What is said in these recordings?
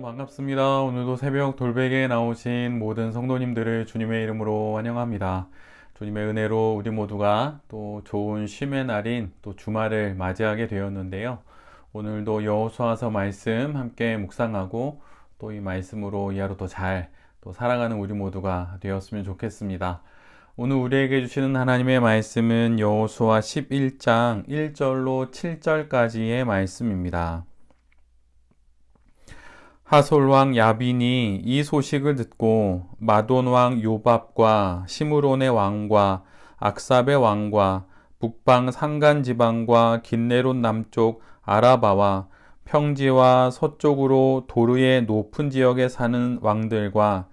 반갑습니다. 오늘도 새벽 돌베개에 나오신 모든 성도님들을 주님의 이름으로 환영합니다. 주님의 은혜로 우리 모두가 또 좋은 쉼의 날인 또 주말을 맞이하게 되었는데요. 오늘도 여호수아서 말씀 함께 묵상하고 또 이 말씀으로 이 하루 더 잘 또 살아가는 우리 모두가 되었으면 좋겠습니다. 오늘 우리에게 주시는 하나님의 말씀은 여호수아 11장 1절로 7절까지의 말씀입니다. 하솔 왕 야빈이 이 소식을 듣고 마돈 왕 요밥과 시므론의 왕과 악삽의 왕과 북방 산간 지방과 긴네롯 남쪽 아라바와 평지와 서쪽으로 도르의 높은 지역에 사는 왕들과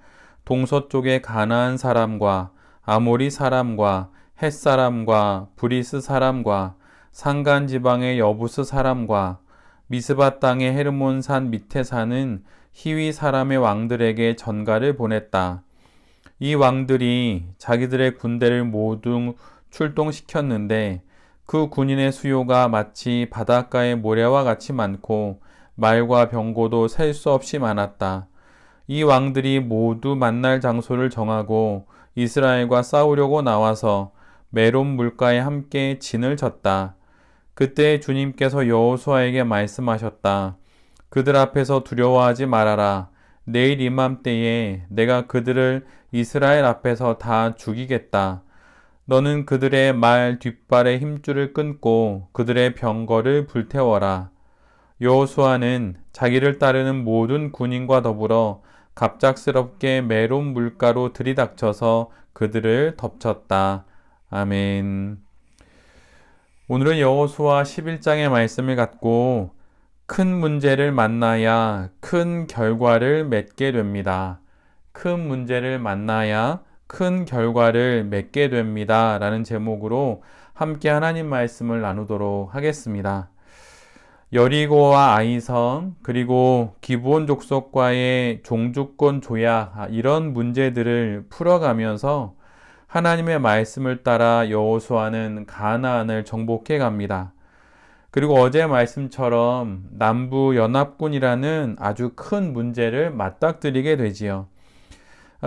동서쪽의 가나안 사람과 아모리 사람과 헷 사람과 브리스 사람과 산간 지방의 여부스 사람과 미스바 땅의 헤르몬산 밑에 사는 히위 사람의 왕들에게 전가를 보냈다. 이 왕들이 자기들의 군대를 모두 출동시켰는데 그 군인의 수요가 마치 바닷가의 모래와 같이 많고 말과 병거도 셀 수 없이 많았다. 이 왕들이 모두 만날 장소를 정하고 이스라엘과 싸우려고 나와서 메론 물가에 함께 진을 쳤다. 그때 주님께서 여호수아에게 말씀하셨다. 그들 앞에서 두려워하지 말아라. 내일 이맘때에 내가 그들을 이스라엘 앞에서 다 죽이겠다. 너는 그들의 말 뒷발의 힘줄을 끊고 그들의 병거를 불태워라. 여호수아는 자기를 따르는 모든 군인과 더불어 갑작스럽게 메론 물가로 들이닥쳐서 그들을 덮쳤다. 아멘. 오늘은 여호수아 11장의 말씀을 갖고 큰 문제를 만나야 큰 결과를 맺게 됩니다. 큰 문제를 만나야 큰 결과를 맺게 됩니다. 라는 제목으로 함께 하나님 말씀을 나누도록 하겠습니다. 여리고와 아이성 그리고 기브온 족속과의 종주권 조약 이런 문제들을 풀어가면서 하나님의 말씀을 따라 여호수아는 가나안을 정복해 갑니다. 그리고 어제 말씀처럼 남부 연합군이라는 아주 큰 문제를 맞닥뜨리게 되지요.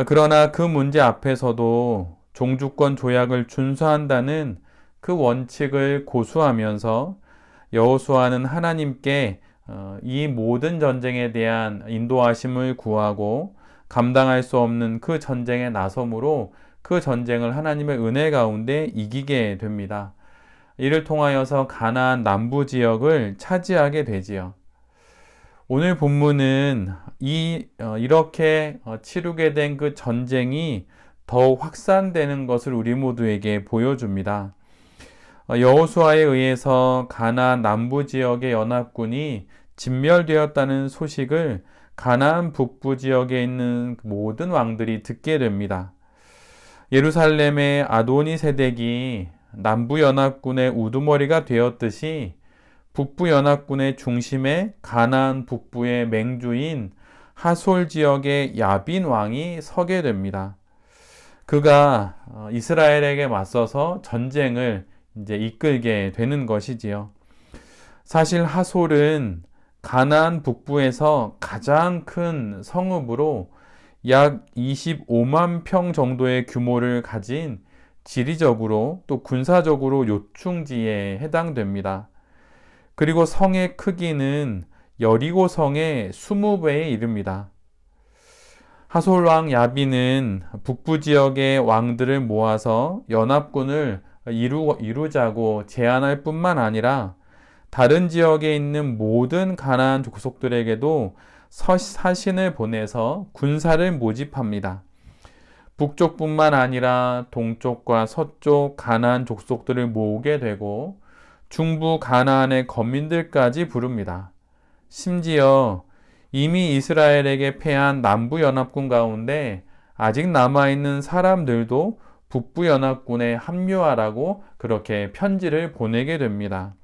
그러나 그 문제 앞에서도 종주권 조약을 준수한다는 그 원칙을 고수하면서 여호수아는 하나님께 이 모든 전쟁에 대한 인도하심을 구하고 감당할 수 없는 그 전쟁에 나섬으로 그 전쟁을 하나님의 은혜 가운데 이기게 됩니다. 이를 통하여서 가나안 남부 지역을 차지하게 되지요. 오늘 본문은 이렇게 치르게 된 그 전쟁이 더욱 확산되는 것을 우리 모두에게 보여줍니다. 여호수아에 의해서 가나안 남부 지역의 연합군이 진멸되었다는 소식을 가나안 북부 지역에 있는 모든 왕들이 듣게 됩니다. 예루살렘의 아도니세덱이 남부연합군의 우두머리가 되었듯이 북부연합군의 중심에 가나안 북부의 맹주인 하솔 지역의 야빈 왕이 서게 됩니다. 그가 이스라엘에게 맞서서 전쟁을 이제 이끌게 되는 것이지요. 사실 하솔은 가나안 북부에서 가장 큰 성읍으로 약 25만 평 정도의 규모를 가진 지리적으로 또 군사적으로 요충지에 해당됩니다. 그리고 성의 크기는 여리고 성의 20배에 이릅니다. 하솔 왕 야빈은 북부 지역의 왕들을 모아서 연합군을 이루자고 제안할 뿐만 아니라 다른 지역에 있는 모든 가나안 족속들에게도 사신을 보내서 군사를 모집합니다. 북쪽뿐만 아니라 동쪽과 서쪽 가나안 족속들을 모으게 되고 중부 가나안의 거민들까지 부릅니다. 심지어 이미 이스라엘에게 패한 남부 연합군 가운데 아직 남아있는 사람들도 북부 연합군에 합류하라고 그렇게 편지를 보내게 됩니다.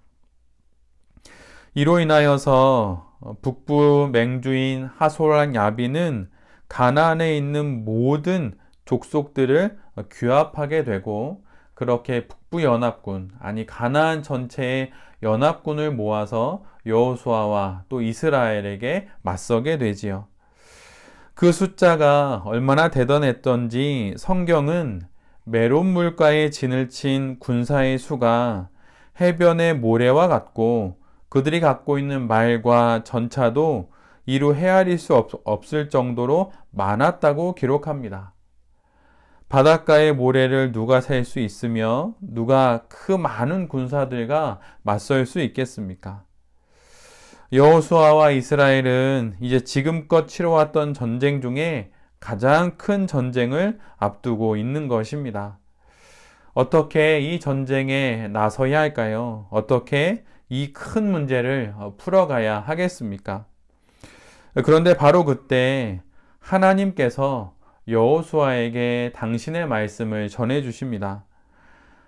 이로 인하여서 북부 맹주인 하솔 야빈은 가나안에 있는 모든 족속들을 규합하게 되고 그렇게 북부 연합군 가나안 전체의 연합군을 모아서 여호수아와 또 이스라엘에게 맞서게 되지요. 그 숫자가 얼마나 대단했던지 성경은 메론 물가에 진을 친 군사의 수가 해변의 모래와 같고 그들이 갖고 있는 말과 전차도 이루 헤아릴 수 없을 정도로 많았다고 기록합니다. 바닷가의 모래를 누가 셀 수 있으며 누가 그 많은 군사들과 맞설 수 있겠습니까? 여호수아와 이스라엘은 이제 지금껏 치러왔던 전쟁 중에 가장 큰 전쟁을 앞두고 있는 것입니다. 어떻게 이 전쟁에 나서야 할까요? 어떻게 이 큰 문제를 풀어가야 하겠습니까? 그런데 바로 그때 하나님께서 여호수아에게 당신의 말씀을 전해 주십니다.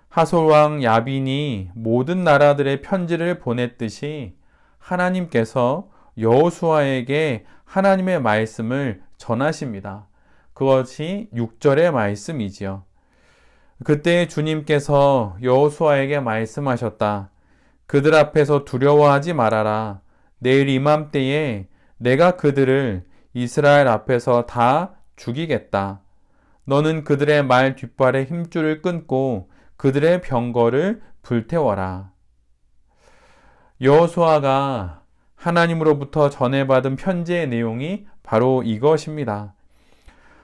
하솔 왕 야빈이 모든 나라들의 편지를 보냈듯이 하나님께서 여호수아에게 하나님의 말씀을 전하십니다. 그것이 6절의 말씀이지요. 그때 주님께서 여호수아에게 말씀하셨다. 그들 앞에서 두려워하지 말아라. 내일 이맘때에 내가 그들을 이스라엘 앞에서 다 죽이겠다. 너는 그들의 말 뒷발의 힘줄을 끊고 그들의 병거를 불태워라. 여호수아가 하나님으로부터 전해받은 편지의 내용이 바로 이것입니다.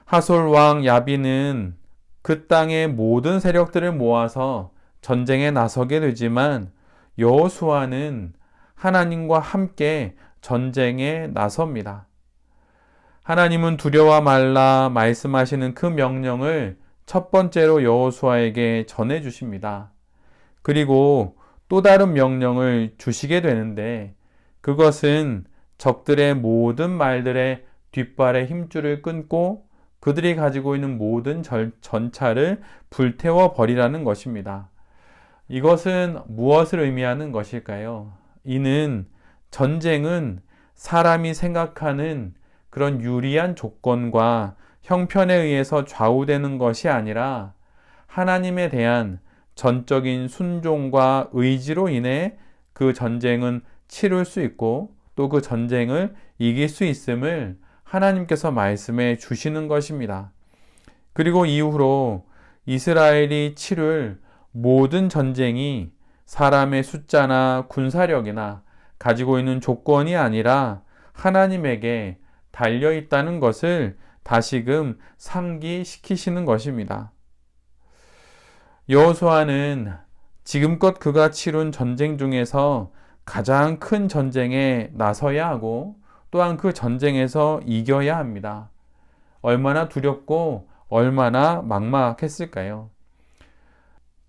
하솔 왕 야빈은 그 땅의 모든 세력들을 모아서 전쟁에 나서게 되지만 여호수아는 하나님과 함께 전쟁에 나섭니다. 하나님은 두려워 말라 말씀하시는 그 명령을 첫 번째로 여호수아에게 전해 주십니다. 그리고 또 다른 명령을 주시게 되는데 그것은 적들의 모든 말들의 뒷발의 힘줄을 끊고 그들이 가지고 있는 모든 전차를 불태워 버리라는 것입니다. 이것은 무엇을 의미하는 것일까요? 이는 전쟁은 사람이 생각하는 그런 유리한 조건과 형편에 의해서 좌우되는 것이 아니라 하나님에 대한 전적인 순종과 의지로 인해 그 전쟁은 치룰 수 있고 또 그 전쟁을 이길 수 있음을 하나님께서 말씀해 주시는 것입니다. 그리고 이후로 이스라엘이 치룰 모든 전쟁이 사람의 숫자나 군사력이나 가지고 있는 조건이 아니라 하나님에게 달려 있다는 것을 다시금 상기시키시는 것입니다. 여호수아는 지금껏 그가 치룬 전쟁 중에서 가장 큰 전쟁에 나서야 하고 또한 그 전쟁에서 이겨야 합니다. 얼마나 두렵고 얼마나 막막했을까요?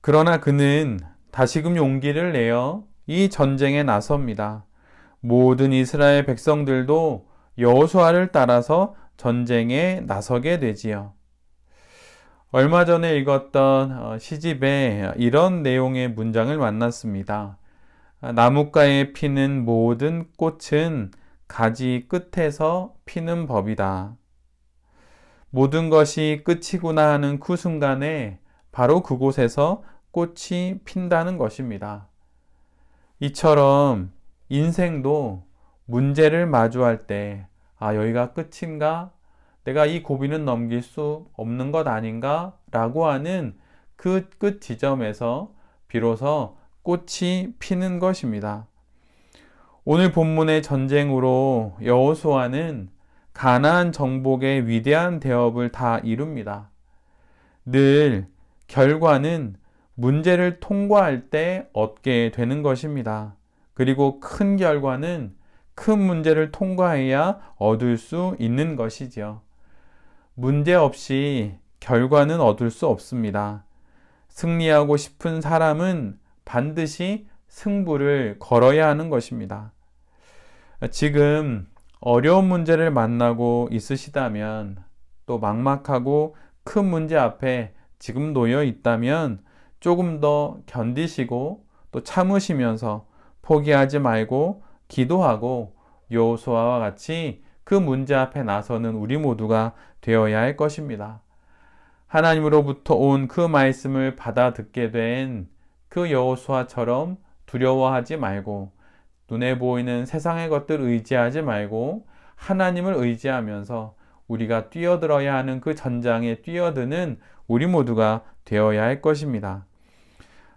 그러나 그는 다시금 용기를 내어 이 전쟁에 나섭니다. 모든 이스라엘 백성들도 여호수아를 따라서 전쟁에 나서게 되지요. 얼마 전에 읽었던 시집에 이런 내용의 문장을 만났습니다. 나뭇가에 피는 모든 꽃은 가지 끝에서 피는 법이다. 모든 것이 끝이구나 하는 그 순간에 바로 그곳에서 꽃이 핀다는 것입니다. 이처럼 인생도 문제를 마주할 때, 여기가 끝인가? 내가 이 고비는 넘길 수 없는 것 아닌가? 라고 하는 그 끝 지점에서 비로소 꽃이 피는 것입니다. 오늘 본문의 전쟁으로 여호수아는 가나안 정복의 위대한 대업을 다 이룹니다. 늘 결과는 문제를 통과할 때 얻게 되는 것입니다. 그리고 큰 결과는 큰 문제를 통과해야 얻을 수 있는 것이지요. 문제 없이 결과는 얻을 수 없습니다. 승리하고 싶은 사람은 반드시 승부를 걸어야 하는 것입니다. 지금 어려운 문제를 만나고 있으시다면 또 막막하고 큰 문제 앞에 지금 놓여 있다면 조금 더 견디시고 또 참으시면서 포기하지 말고 기도하고 여호수아와 같이 그 문제 앞에 나서는 우리 모두가 되어야 할 것입니다. 하나님으로부터 온 그 말씀을 받아 듣게 된 그 여호수아처럼 두려워하지 말고 눈에 보이는 세상의 것들 의지하지 말고 하나님을 의지하면서 우리가 뛰어들어야 하는 그 전장에 뛰어드는 우리 모두가 되어야 할 것입니다.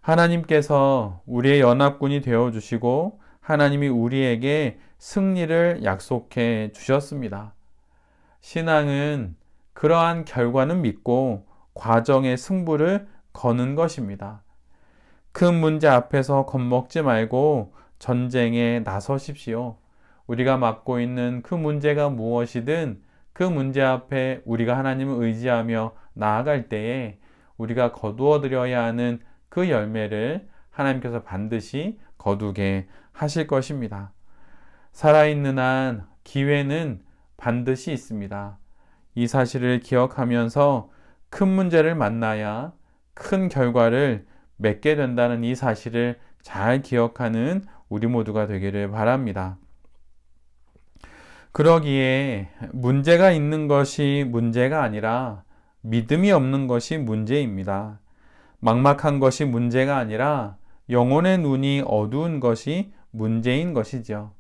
하나님께서 우리의 연합군이 되어주시고 하나님이 우리에게 승리를 약속해 주셨습니다. 신앙은 그러한 결과는 믿고 과정의 승부를 거는 것입니다. 큰 문제 앞에서 겁먹지 말고 전쟁에 나서십시오. 우리가 맡고 있는 그 문제가 무엇이든 그 문제 앞에 우리가 하나님을 의지하며 나아갈 때에 우리가 거두어드려야 하는 그 열매를 하나님께서 반드시 거두게 하실 것입니다. 살아있는 한 기회는 반드시 있습니다. 이 사실을 기억하면서 큰 문제를 만나야 큰 결과를 맺게 된다는 이 사실을 잘 기억하는 우리 모두가 되기를 바랍니다. 그러기에 문제가 있는 것이 문제가 아니라 믿음이 없는 것이 문제입니다. 막막한 것이 문제가 아니라 영혼의 눈이 어두운 것이 문제인 것이죠.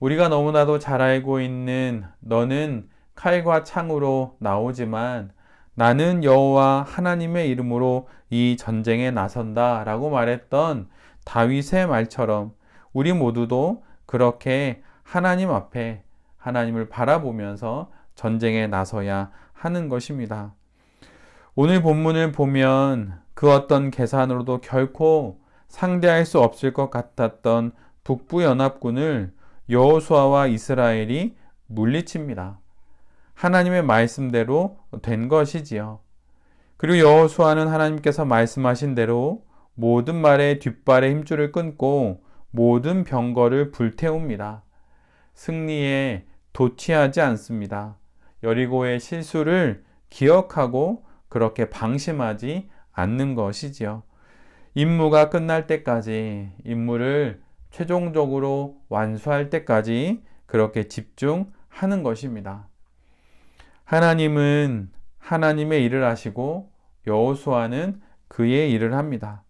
우리가 너무나도 잘 알고 있는 너는 칼과 창으로 나오지만 나는 여호와 하나님의 이름으로 이 전쟁에 나선다 라고 말했던 다윗의 말처럼 우리 모두도 그렇게 하나님 앞에 하나님을 바라보면서 전쟁에 나서야 하는 것입니다. 오늘 본문을 보면 그 어떤 계산으로도 결코 상대할 수 없을 것 같았던 북부연합군을 여호수아와 이스라엘이 물리칩니다. 하나님의 말씀대로 된 것이지요. 그리고 여호수아는 하나님께서 말씀하신 대로 모든 말의 뒷발의 힘줄을 끊고 모든 병거를 불태웁니다. 승리에 도취하지 않습니다. 여리고의 실수를 기억하고 그렇게 방심하지 않는 것이지요. 임무가 끝날 때까지, 임무를 최종적으로 완수할 때까지 그렇게 집중하는 것입니다. 하나님은 하나님의 일을 하시고 여호수아는 그의 일을 합니다.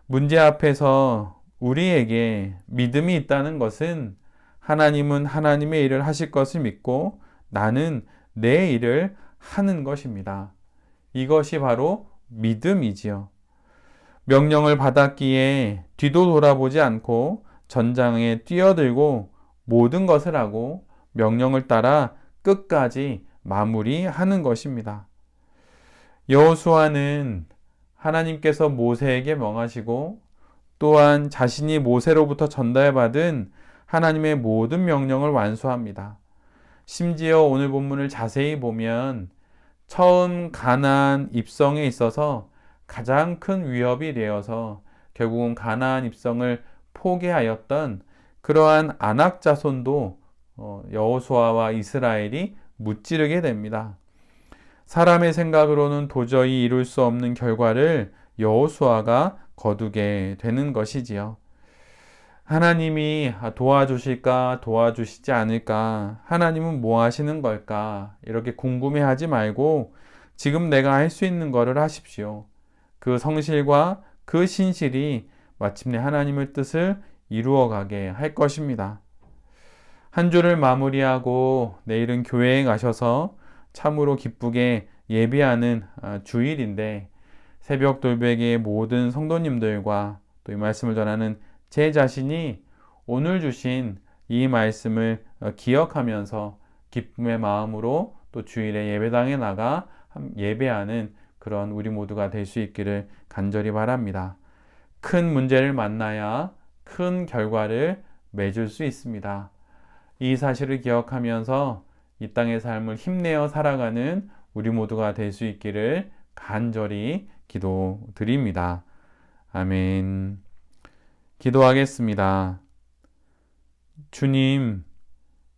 문제 앞에서 우리에게 믿음이 있다는 것은 하나님은 하나님의 일을 하실 것을 믿고 나는 내 일을 하는 것입니다. 이것이 바로 믿음이지요. 명령을 받았기에 뒤도 돌아보지 않고 전장에 뛰어들고 모든 것을 하고 명령을 따라 끝까지 마무리하는 것입니다. 여호수아는 하나님께서 모세에게 명하시고 또한 자신이 모세로부터 전달받은 하나님의 모든 명령을 완수합니다. 심지어 오늘 본문을 자세히 보면 처음 가나안 입성에 있어서 가장 큰 위협이 되어서 결국은 가나안 입성을 포기하였던 그러한 아낙 자손도 여호수아와 이스라엘이 무찌르게 됩니다. 사람의 생각으로는 도저히 이룰 수 없는 결과를 여호수아가 거두게 되는 것이지요. 하나님이 도와주실까 도와주시지 않을까, 하나님은 뭐 하시는 걸까 이렇게 궁금해하지 말고 지금 내가 할 수 있는 것을 하십시오. 그 성실과 그 신실이 마침내 하나님의 뜻을 이루어가게 할 것입니다. 한 주를 마무리하고 내일은 교회에 가셔서 참으로 기쁘게 예배하는 주일인데 새벽 돌베개의 모든 성도님들과 또 이 말씀을 전하는 제 자신이 오늘 주신 이 말씀을 기억하면서 기쁨의 마음으로 또 주일에 예배당에 나가 예배하는 그런 우리 모두가 될 수 있기를 간절히 바랍니다. 큰 문제를 만나야 큰 결과를 맺을 수 있습니다. 이 사실을 기억하면서 이 땅의 삶을 힘내어 살아가는 우리 모두가 될 수 있기를 간절히 기도드립니다. 아멘. 기도하겠습니다. 주님,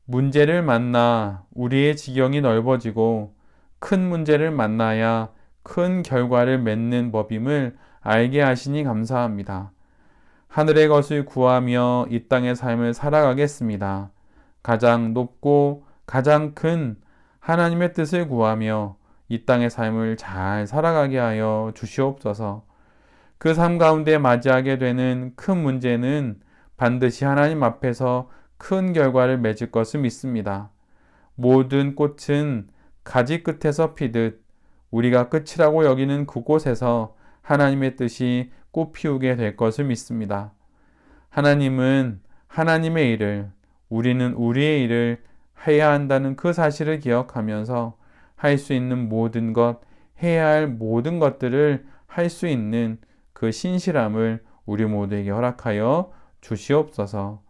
문제를 만나 우리의 지경이 넓어지고 큰 문제를 만나야 큰 결과를 맺는 법임을 알게 하시니 감사합니다. 하늘의 것을 구하며 이 땅의 삶을 살아가겠습니다. 가장 높고 가장 큰 하나님의 뜻을 구하며 이 땅의 삶을 잘 살아가게 하여 주시옵소서. 그 삶 가운데 맞이하게 되는 큰 문제는 반드시 하나님 앞에서 큰 결과를 맺을 것을 믿습니다. 모든 꽃은 가지 끝에서 피듯 우리가 끝이라고 여기는 그곳에서 하나님의 뜻이 꽃 피우게 될 것을 믿습니다. 하나님은 하나님의 일을, 우리는 우리의 일을 해야 한다는 그 사실을 기억하면서 할 수 있는 모든 것, 해야 할 모든 것들을 할 수 있는 그 신실함을 우리 모두에게 허락하여 주시옵소서.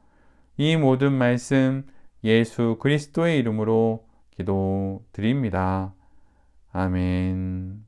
이 모든 말씀 예수 그리스도의 이름으로 기도드립니다. 아멘.